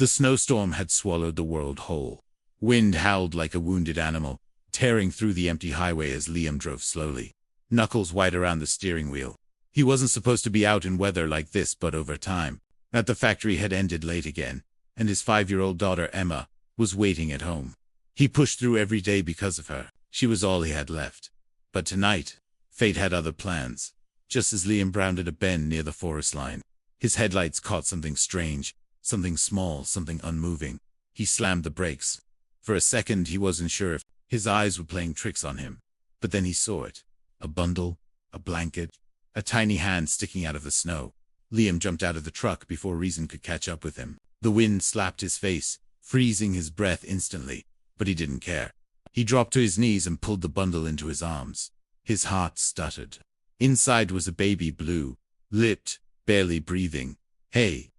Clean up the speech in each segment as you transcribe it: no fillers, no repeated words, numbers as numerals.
The snowstorm had swallowed the world whole. Wind howled like a wounded animal, tearing through the empty highway as Liam drove slowly, knuckles white around the steering wheel. He wasn't supposed to be out in weather like this, but over time, at the factory had ended late again, and his 5-year-old daughter Emma was waiting at home. He pushed through every day because of her. She was all he had left. But tonight, fate had other plans. Just as Liam rounded a bend near the forest line, his headlights caught something strange, something small, something unmoving. He slammed the brakes. For a second he wasn't sure if his eyes were playing tricks on him. But then he saw it. A bundle, a blanket, a tiny hand sticking out of the snow. Liam jumped out of the truck before reason could catch up with him. The wind slapped his face, freezing his breath instantly, but he didn't care. He dropped to his knees and pulled the bundle into his arms. His heart stuttered. Inside was a baby, blue-lipped, barely breathing. Hey,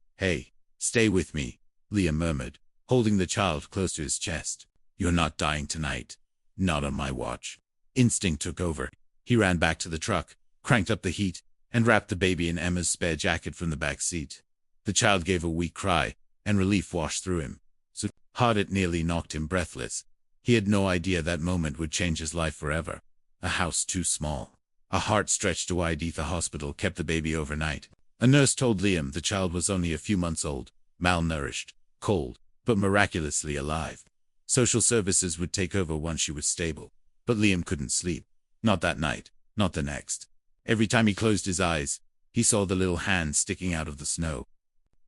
stay with me," Liam murmured, holding the child close to his chest. "You're not dying tonight. Not on my watch." Instinct took over. He ran back to the truck, cranked up the heat, and wrapped the baby in Emma's spare jacket from the back seat. The child gave a weak cry, and relief washed through him. So hard it nearly knocked him breathless. He had no idea that moment would change his life forever. A house too small. A heart stretched wide. The hospital kept the baby overnight. A nurse told Liam the child was only a few months old, malnourished, cold, but miraculously alive. Social services would take over once she was stable. But Liam couldn't sleep. Not that night, not the next. Every time he closed his eyes, he saw the little hand sticking out of the snow.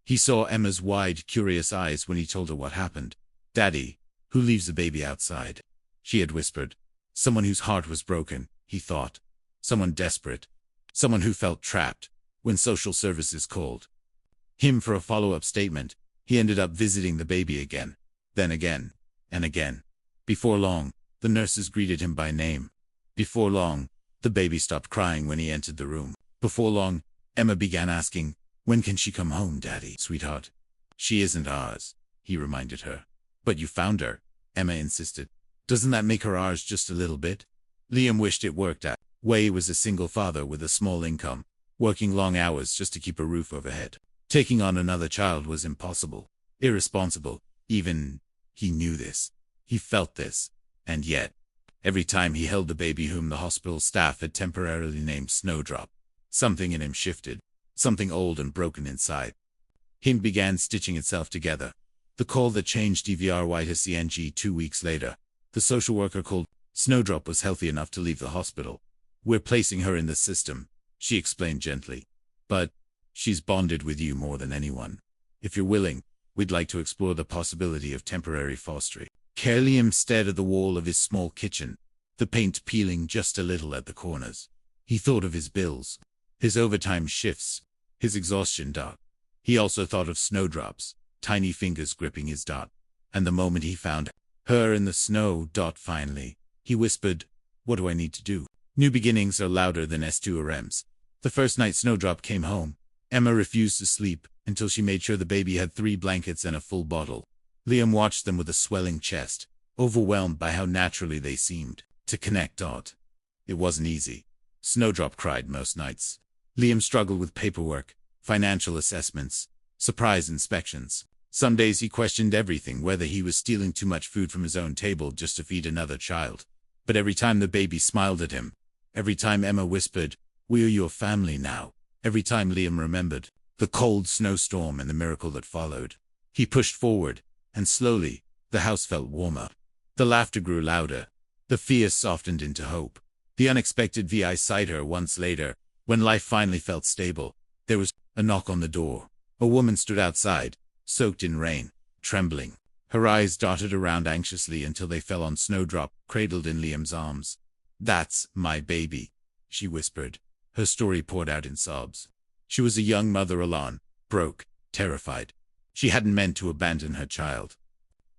He saw Emma's wide, curious eyes when he told her what happened. "Daddy, who leaves the baby outside?" She had whispered. Someone whose heart was broken, he thought. Someone desperate. Someone who felt trapped when social services called him for a follow-up statement. He ended up visiting the baby again, then again, and again. Before long, the nurses greeted him by name. Before long, the baby stopped crying when he entered the room. Before long, Emma began asking, "When can she come home, Daddy?" "Sweetheart, she isn't ours," he reminded her. "But you found her," Emma insisted. "Doesn't that make her ours just a little bit?" Liam wished it worked that way. He was a single father with a small income, working long hours just to keep a roof overhead. Taking on another child was impossible, irresponsible. Even he knew this. He felt this. And yet, every time he held the baby whom the hospital staff had temporarily named Snowdrop, something in him shifted, something old and broken inside him began stitching itself together. The call that changed DVRY to CNG 2 weeks later. The social worker called. Snowdrop was healthy enough to leave the hospital. "We're placing her in the system," she explained gently. "But she's bonded with you more than anyone. If you're willing, we'd like to explore the possibility of temporary fostering." Liam stared at the wall of his small kitchen, the paint peeling just a little at the corners. He thought of his bills, his overtime shifts, his exhaustion. He also thought of Snowdrop's tiny fingers gripping his dot. And the moment he found her in the snow. Finally, he whispered, "What do I need to do?" New beginnings are louder than S2RMs. The first night Snowdrop came home, Emma refused to sleep until she made sure the baby had 3 blankets and a full bottle. Liam watched them with a swelling chest, overwhelmed by how naturally they seemed to connect. It wasn't easy. Snowdrop cried most nights. Liam struggled with paperwork, financial assessments, surprise inspections. Some days he questioned everything, whether he was stealing too much food from his own table just to feed another child. But every time the baby smiled at him, every time Emma whispered, "We're your family now," every time Liam remembered the cold snowstorm and the miracle that followed, he pushed forward, and slowly, the house felt warmer. The laughter grew louder. The fear softened into hope. The unexpected vi sight her once later, when life finally felt stable. There was a knock on the door. A woman stood outside, soaked in rain, trembling. Her eyes darted around anxiously until they fell on Snowdrop, cradled in Liam's arms. "That's my baby," she whispered. Her story poured out in sobs. She was a young mother alone, broke, terrified. She hadn't meant to abandon her child.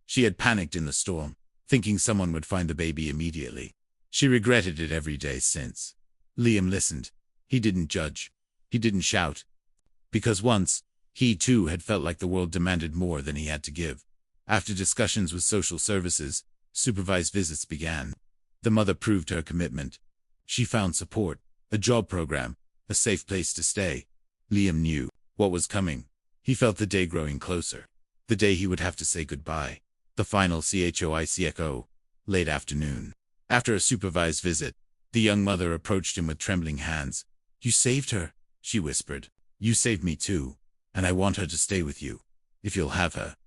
She had panicked in the storm, thinking someone would find the baby immediately. She regretted it every day since. Liam listened. He didn't judge. He didn't shout. Because once, he too had felt like the world demanded more than he had to give. After discussions with social services, supervised visits began. The mother proved her commitment. She found support, a job program, a safe place to stay. Liam knew what was coming. He felt the day growing closer. The day he would have to say goodbye. The final CHOICHO. Late afternoon. After a supervised visit, the young mother approached him with trembling hands. "You saved her," she whispered. "You saved me too, and I want her to stay with you, if you'll have her."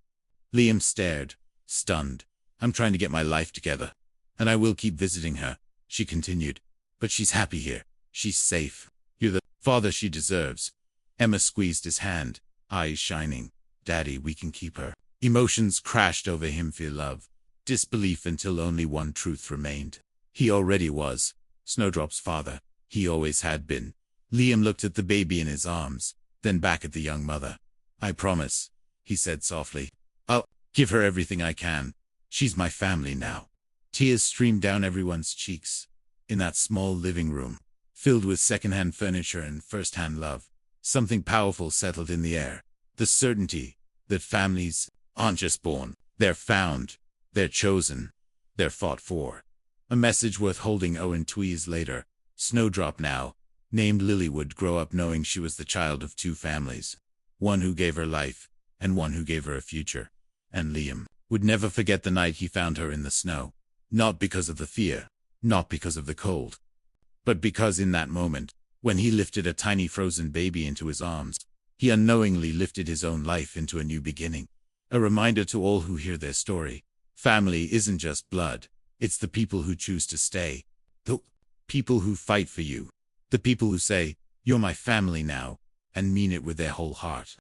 Liam stared, stunned. "I'm trying to get my life together, and I will keep visiting her," she continued. "But she's happy here. She's safe. You're the father she deserves." Emma squeezed his hand, eyes shining. "Daddy, we can keep her." Emotions crashed over him, fear, love, disbelief, until only one truth remained. He already was Snowdrop's father. He always had been. Liam looked at the baby in his arms, then back at the young mother. "I promise," he said softly. "I'll give her everything I can. She's my family now." Tears streamed down everyone's cheeks. In that small living room, filled with second-hand furniture and first-hand love, something powerful settled in the air. The certainty that families aren't just born, they're found, they're chosen, they're fought for. A message worth holding. Owen 2 years later, Snowdrop, now named Lily, would grow up knowing she was the child of two families. One who gave her life, and one who gave her a future. And Liam would never forget the night he found her in the snow. Not because of the fear, not because of the cold, but because in that moment, when he lifted a tiny frozen baby into his arms, he unknowingly lifted his own life into a new beginning. A reminder to all who hear their story: family isn't just blood, it's the people who choose to stay, the people who fight for you, the people who say, "You're my family now," and mean it with their whole heart.